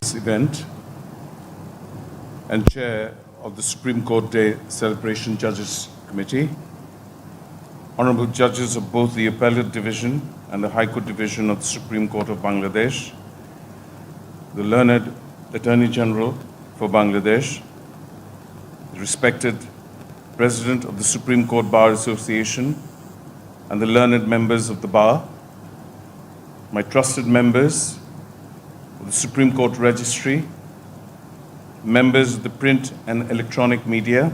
This event and Chair of the Supreme Court Day Celebration Judges Committee, Honorable Judges of both the Appellate Division and the High Court Division of the Supreme Court of Bangladesh, the learned Attorney General for Bangladesh, the respected President of the Supreme Court Bar Association, and the learned members of the Bar, my trusted members of the Supreme Court Registry, members of the print and electronic media,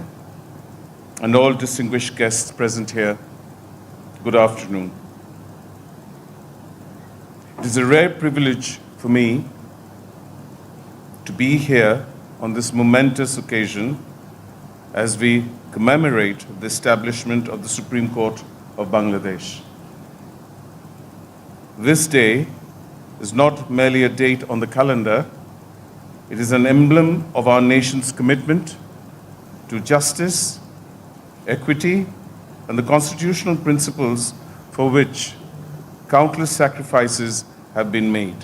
and all distinguished guests present here, good afternoon. It is a rare privilege for me to be here on this momentous occasion as we commemorate the establishment of the Supreme Court of Bangladesh. This day is not merely a date on the calendar, it is an emblem of our nation's commitment to justice, equity, and the constitutional principles for which countless sacrifices have been made.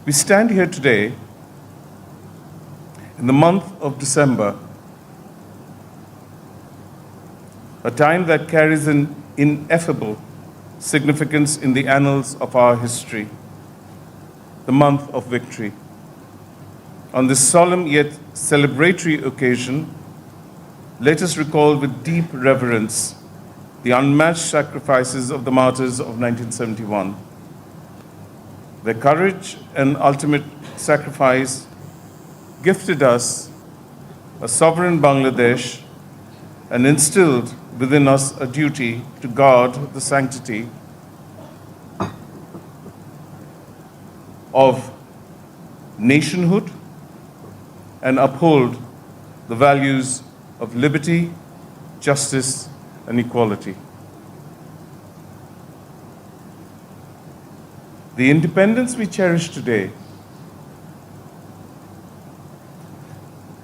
We stand here today in the month of December, a time that carries an ineffable significance in the annals of our history, the month of victory. On this solemn yet celebratory occasion, let us recall with deep reverence the unmatched sacrifices of the martyrs of 1971. Their courage and ultimate sacrifice gifted us a sovereign Bangladesh and instilled within us a duty to guard the sanctity of nationhood and uphold the values of liberty, justice, and equality. The independence we cherish today,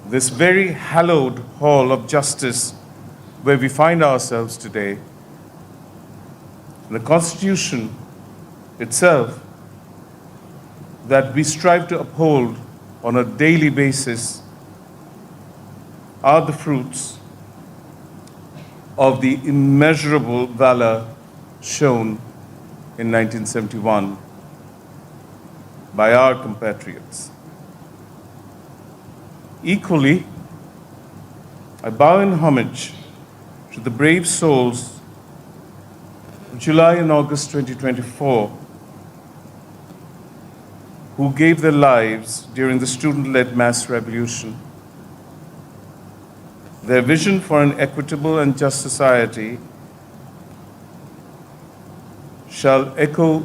this very hallowed hall of justice where we find ourselves today, the Constitution itself that we strive to uphold on a daily basis, are the fruits of the immeasurable valor shown in 1971 by our compatriots. Equally, I bow in homage to the brave souls of July and August 2024 who gave their lives during the student-led mass revolution. Their vision for an equitable and just society shall echo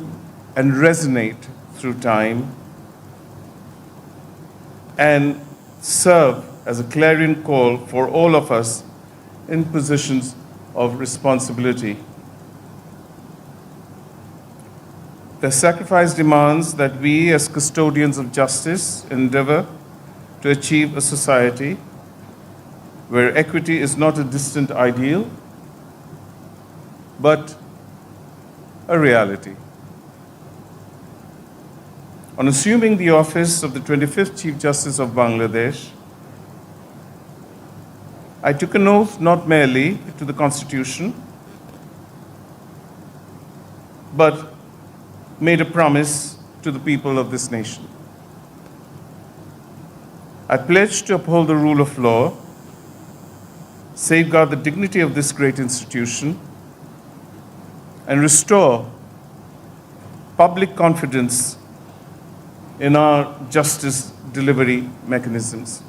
and resonate through time and serve as a clarion call for all of us in positions of responsibility. Their sacrifice demands that we, as custodians of justice, endeavor to achieve a society where equity is not a distant ideal, but a reality. On assuming the office of the 25th Chief Justice of Bangladesh, I took an oath not merely to the Constitution, but made a promise to the people of this nation. I pledge to uphold the rule of law, safeguard the dignity of this great institution, and restore public confidence in our justice delivery mechanisms.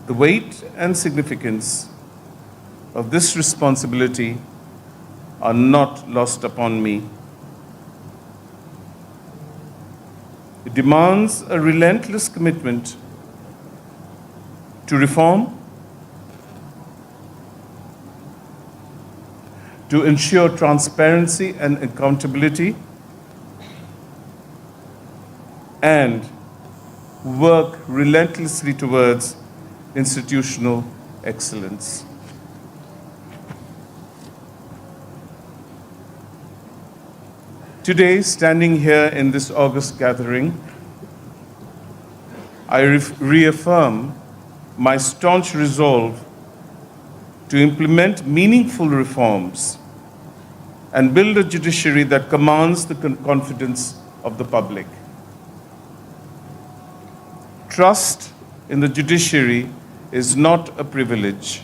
The weight and significance of this responsibility are not lost upon me. It demands a relentless commitment to reform, to ensure transparency and accountability, and work relentlessly towards institutional excellence. Today, standing here in this august gathering, I reaffirm my staunch resolve to implement meaningful reforms and build a judiciary that commands the confidence of the public. Trust in the judiciary is not a privilege.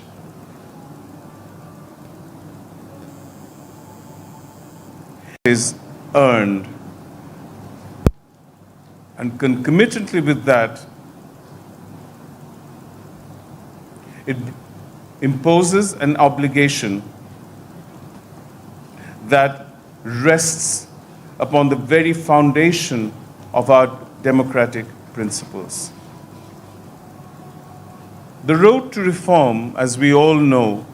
It is earned. And concomitantly with that, it imposes an obligation that rests upon the very foundation of our democratic principles. The road to reform, as we all know,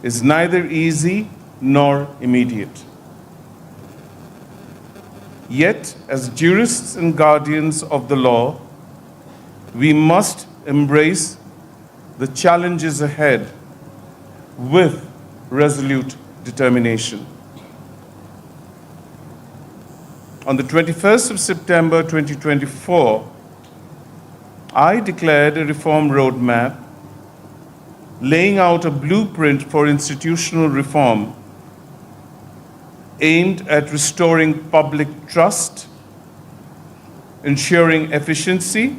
is neither easy nor immediate. Yet, as jurists and guardians of the law, we must embrace the challenges ahead with resolute determination. On the 21st of September 2024, I declared a reform roadmap laying out a blueprint for institutional reform aimed at restoring public trust, ensuring efficiency,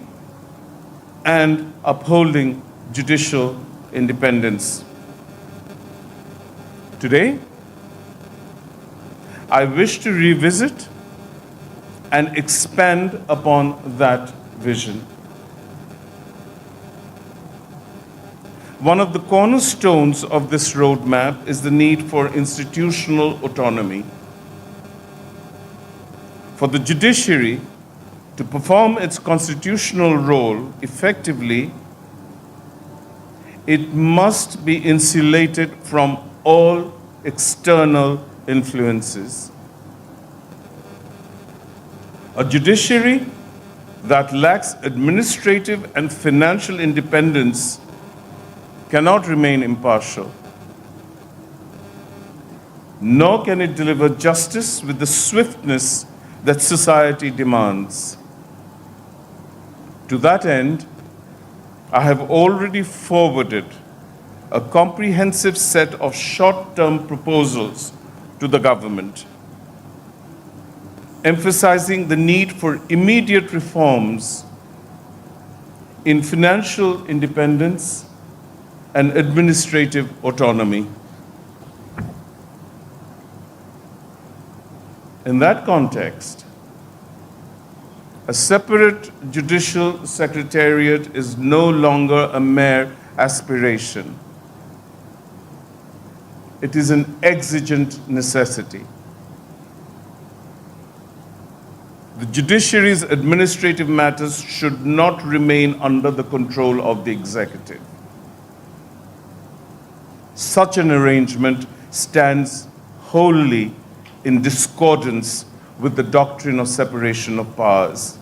and upholding judicial independence. Today, I wish to revisit and expand upon that vision. One of the cornerstones of this roadmap is the need for institutional autonomy. For the judiciary to perform its constitutional role effectively, it must be insulated from all external influences. A judiciary that lacks administrative and financial independence cannot remain impartial, nor can it deliver justice with the swiftness that society demands. To that end, I have already forwarded a comprehensive set of short-term proposals to the government, emphasizing the need for immediate reforms in financial independence and administrative autonomy. In that context, a separate judicial secretariat is no longer a mere aspiration. It is an exigent necessity. The judiciary's administrative matters should not remain under the control of the executive. Such an arrangement stands wholly in discordance with the doctrine of separation of powers,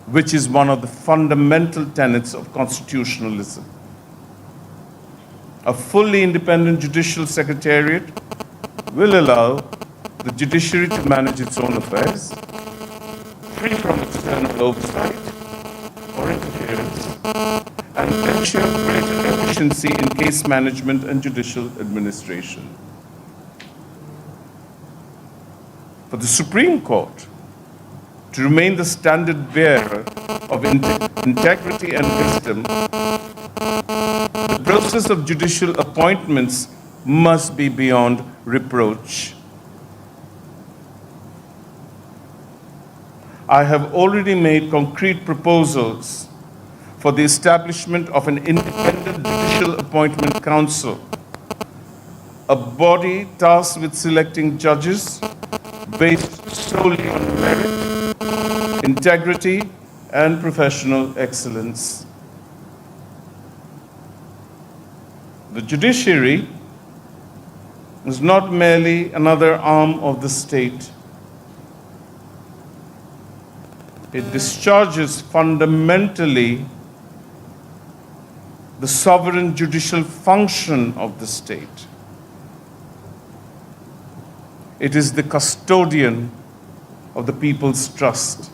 which is one of the fundamental tenets of constitutionalism. A fully independent judicial secretariat will allow the judiciary to manage its own affairs, free from external oversight or interference, and ensure greater efficiency in case management and judicial administration. For the Supreme Court to remain the standard bearer of integrity and wisdom, the process of judicial appointments must be beyond reproach. I have already made concrete proposals for the establishment of an independent judicial appointment council, a body tasked with selecting judges based solely on merit, integrity, and professional excellence. The judiciary is not merely another arm of the state. It discharges fundamentally the sovereign judicial function of the state. It is the custodian of the people's trust.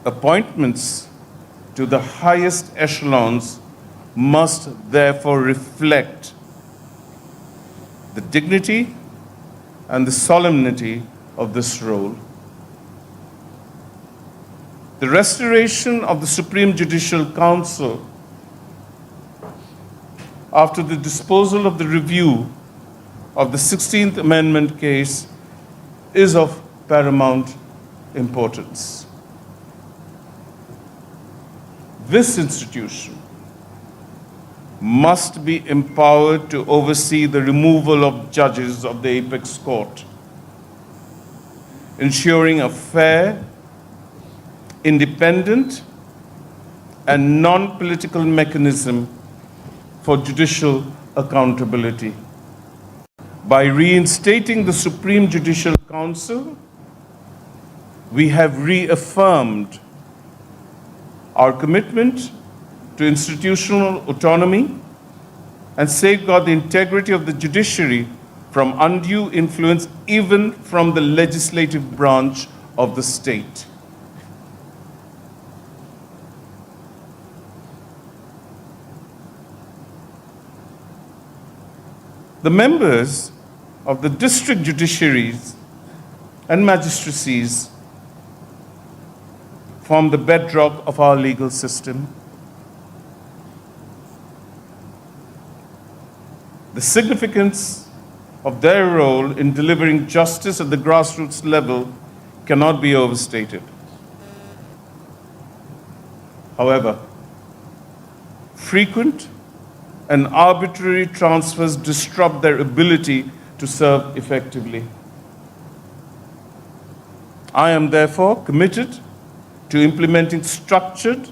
Appointments to the highest echelons must therefore reflect the dignity and the solemnity of this role. The restoration of the Supreme Judicial Council after the disposal of the review of the 16th Amendment case is of paramount importance. This institution must be empowered to oversee the removal of judges of the Apex Court, ensuring a fair, independent, and non-political mechanism for judicial accountability. By reinstating the Supreme Judicial Council, we have reaffirmed our commitment to institutional autonomy and safeguard the integrity of the judiciary from undue influence, even from the legislative branch of the state. The members of the district judiciaries and magistracies form the bedrock of our legal system. The significance of their role in delivering justice at the grassroots level cannot be overstated. However, frequent and arbitrary transfers disrupt their ability to serve effectively. I am therefore committed to implementing structured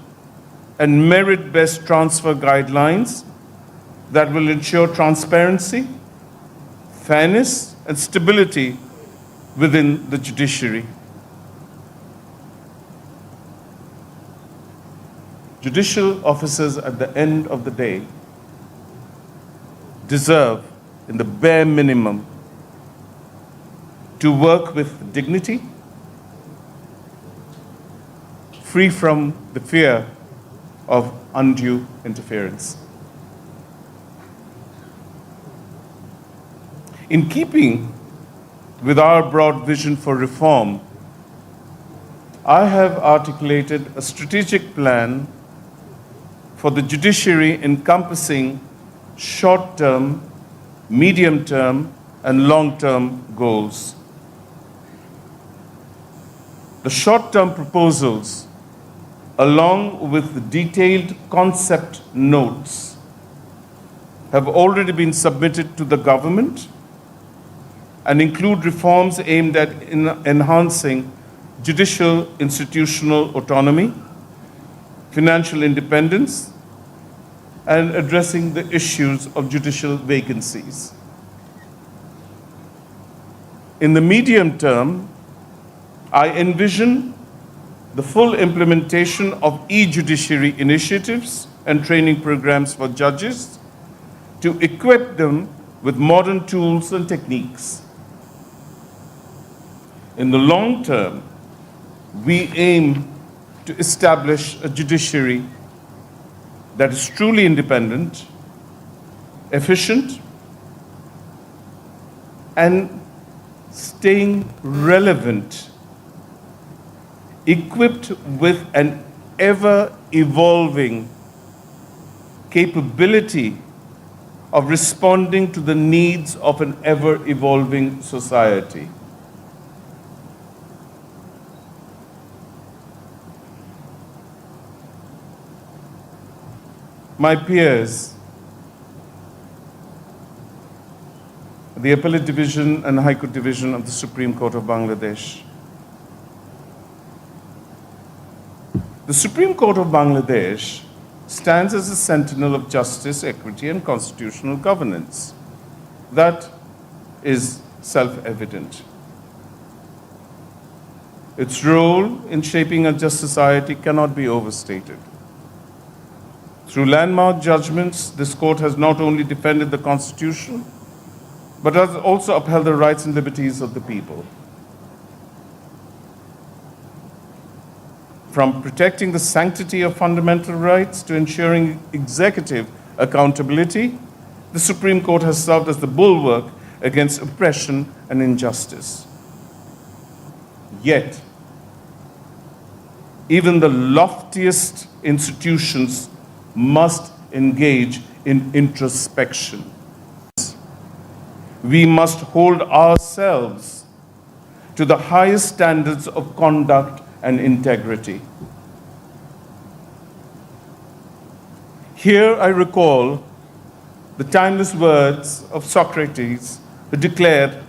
and merit-based transfer guidelines that will ensure transparency, fairness, and stability within the judiciary. Judicial officers at the end of the day deserve, in the bare minimum, to work with dignity, free from the fear of undue interference. In keeping with our broad vision for reform, I have articulated a strategic plan for the judiciary encompassing short-term, medium-term, and long-term goals. The short-term proposals, along with the detailed concept notes, have already been submitted to the government and include reforms aimed at enhancing judicial institutional autonomy, financial independence, and addressing the issues of judicial vacancies. In the medium term, I envision the full implementation of e-judiciary initiatives and training programs for judges to equip them with modern tools and techniques. In the long term, we aim to establish a judiciary that is truly independent, efficient, and staying relevant, equipped with an ever-evolving capability of responding to the needs of an ever-evolving society. My peers, the Appellate Division and High Court Division of the Supreme Court of Bangladesh. The Supreme Court of Bangladesh stands as a sentinel of justice, equity, and constitutional governance. That is self-evident. Its role in shaping a just society cannot be overstated. Through landmark judgments, this court has not only defended the Constitution, but has also upheld the rights and liberties of the people. From protecting the sanctity of fundamental rights to ensuring executive accountability, the Supreme Court has served as the bulwark against oppression and injustice. Yet, even the loftiest institutions must engage in introspection. We must hold ourselves to the highest standards of conduct and integrity. Here I recall the timeless words of Socrates, who declared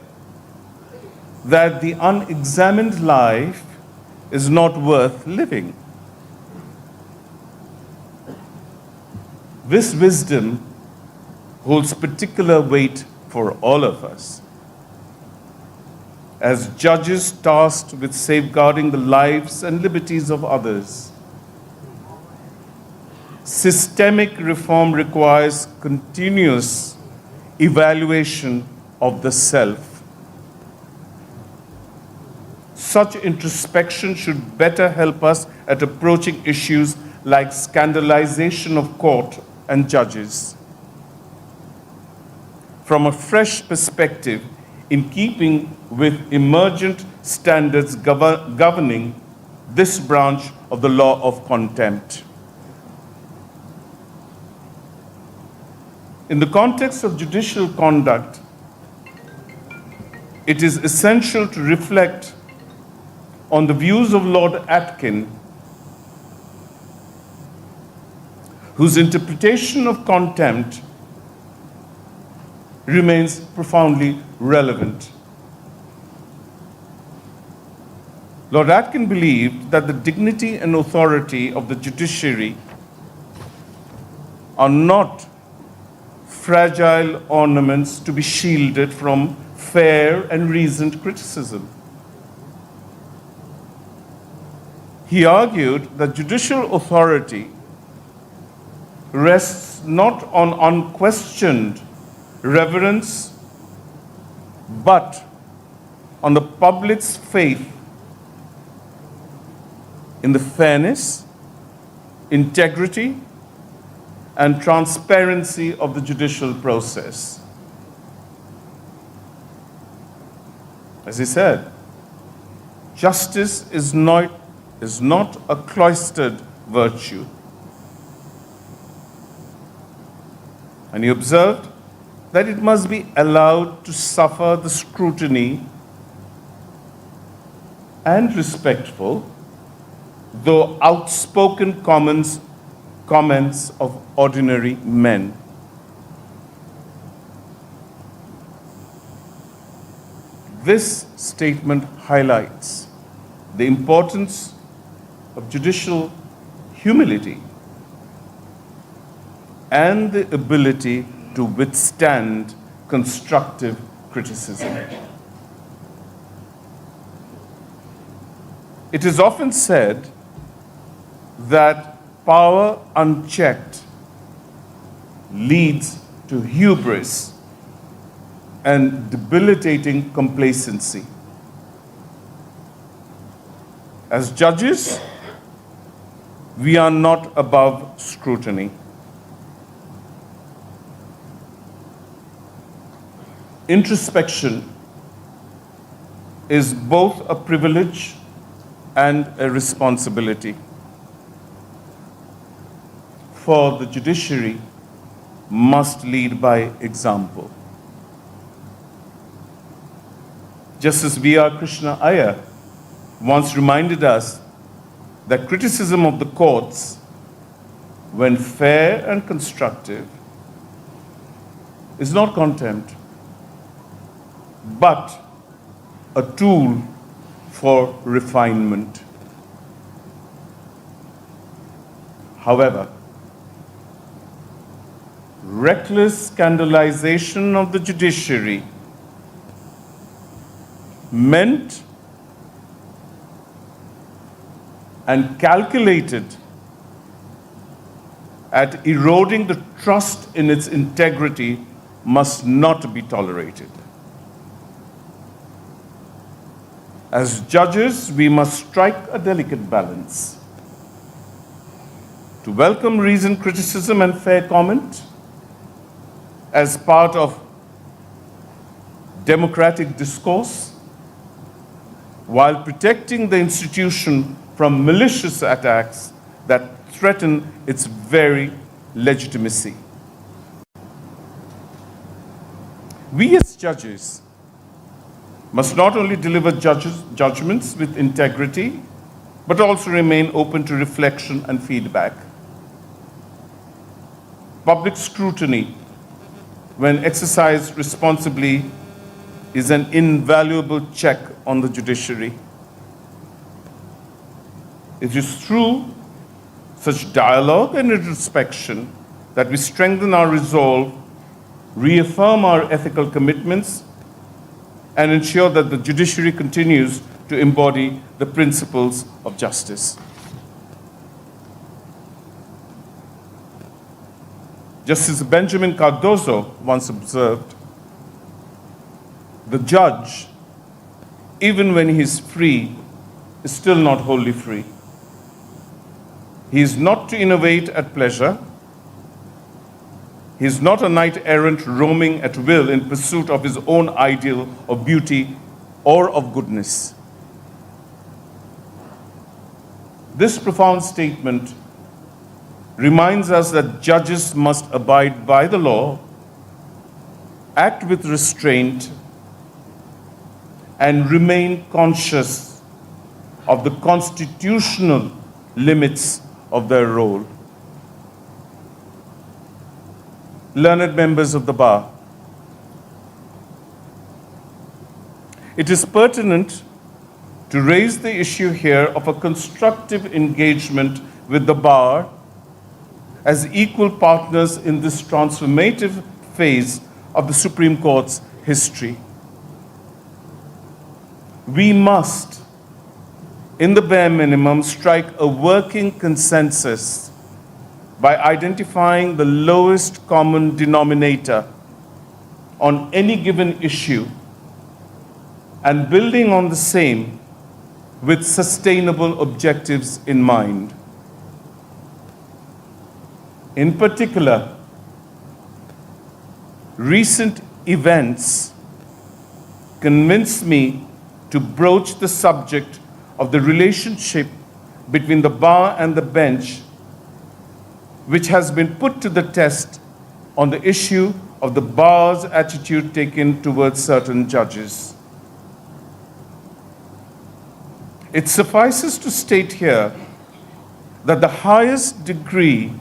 that the unexamined life is not worth living. This wisdom holds particular weight for all of us. As judges tasked with safeguarding the lives and liberties of others, systemic reform requires continuous evaluation of the self. Such introspection should better help us at approaching issues like scandalization of court and judges. From a fresh perspective, in keeping with emergent standards governing this branch of the law of contempt. In the context of judicial conduct, it is essential to reflect on the views of Lord Atkin, whose interpretation of contempt remains profoundly relevant. Lord Atkin believed that the dignity and authority of the judiciary are not fragile ornaments to be shielded from fair and reasoned criticism. He argued that judicial authority rests not on unquestioned reverence, but on the public's faith in the fairness, integrity, and transparency of the judicial process. As he said, justice is not a cloistered virtue. And he observed that it must be allowed to suffer the scrutiny and respectful, though outspoken comments of ordinary men. This statement highlights the importance of judicial humility and the ability to withstand constructive criticism. It is often said that power unchecked leads to hubris and debilitating complacency. As judges, we are not above scrutiny. Introspection is both a privilege and a responsibility. For the judiciary must lead by example. Justice V.R. Krishna Iyer once reminded us that criticism of the courts, when fair and constructive, is not contempt, but a tool for refinement. However, reckless scandalization of the judiciary meant and calculated at eroding the trust in its integrity must not be tolerated. As judges, we must strike a delicate balance to welcome reasoned criticism and fair comment as part of democratic discourse, while protecting the institution from malicious attacks that threaten its very legitimacy. We as judges must not only deliver judgments with integrity, but also remain open to reflection and feedback. Public scrutiny, when exercised responsibly, is an invaluable check on the judiciary. It is through such dialogue and introspection that we strengthen our resolve, reaffirm our ethical commitments, and ensure that the judiciary continues to embody the principles of justice. Justice Benjamin Cardozo once observed, "The judge, even when he is free, is still not wholly free. He is not to innovate at pleasure. He is not a knight-errant roaming at will in pursuit of his own ideal of beauty or of goodness." This profound statement reminds us that judges must abide by the law, act with restraint, and remain conscious of the constitutional limits of their role. Learned members of the bar, it is pertinent to raise the issue here of a constructive engagement with the bar as equal partners in this transformative phase of the Supreme Court's history. We must, in the bare minimum, strike a working consensus by identifying the lowest common denominator on any given issue and building on the same with sustainable objectives in mind. In particular, recent events convince me to broach the subject of the relationship between the bar and the bench, which has been put to the test on the issue of the bar's attitude taken towards certain judges. It suffices to state here that the highest degree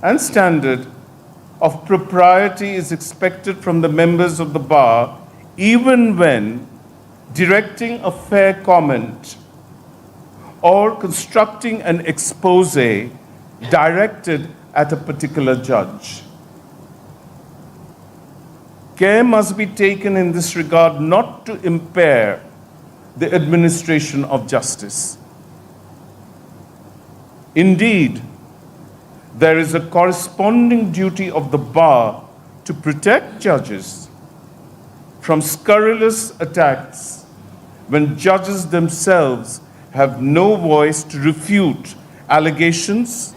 and standard of propriety is expected from the members of the bar, even when directing a fair comment or constructing an expose directed at a particular judge. Care must be taken in this regard not to impair the administration of justice. Indeed, there is a corresponding duty of the bar to protect judges from scurrilous attacks when judges themselves have no voice to refute allegations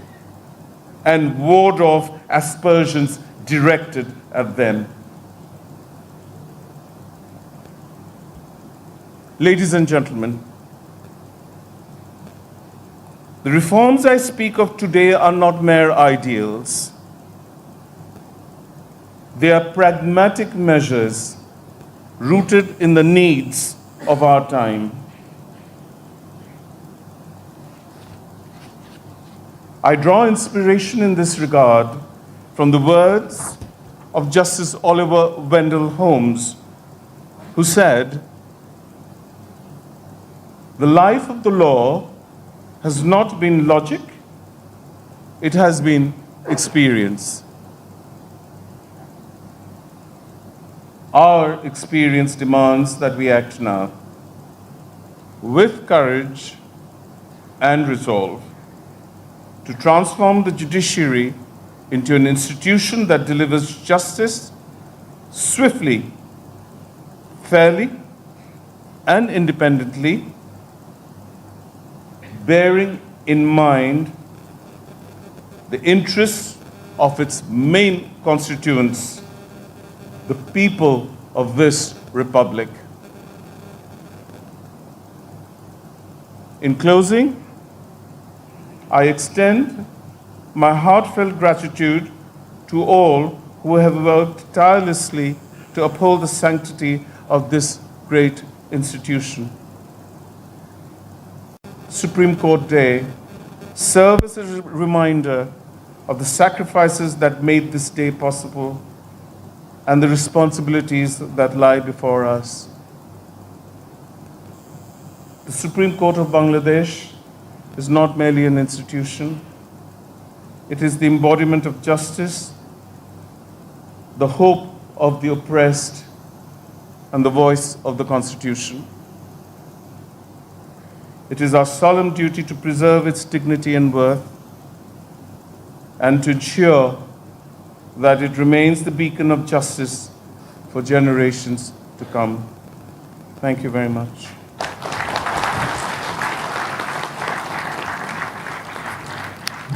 and ward off aspersions directed at them. Ladies and gentlemen, the reforms I speak of today are not mere ideals. They are pragmatic measures rooted in the needs of our time. I draw inspiration in this regard from the words of Justice Oliver Wendell Holmes, who said, "The life of the law has not been logic, it has been experience." Our experience demands that we act now with courage and resolve to transform the judiciary into an institution that delivers justice swiftly, fairly, and independently, bearing in mind the interests of its main constituents, the people of this republic. In closing, I extend my heartfelt gratitude to all who have worked tirelessly to uphold the sanctity of this great institution. Supreme Court Day serves as a reminder of the sacrifices that made this day possible and the responsibilities that lie before us. The Supreme Court of Bangladesh is not merely an institution. It is the embodiment of justice, the hope of the oppressed, and the voice of the Constitution. It is our solemn duty to preserve its dignity and worth and to ensure that it remains the beacon of justice for generations to come. Thank you very much.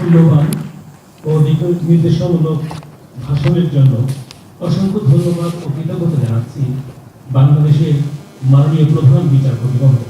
ধন্যবাদ ও নির্দেশামূলক ভাষণের জন্য অসংখ্য ধন্যবাদ ও কৃতজ্ঞতা জানাচ্ছি বাংলাদেশের মাননীয় প্রধান বিচারপতি মহোদয়।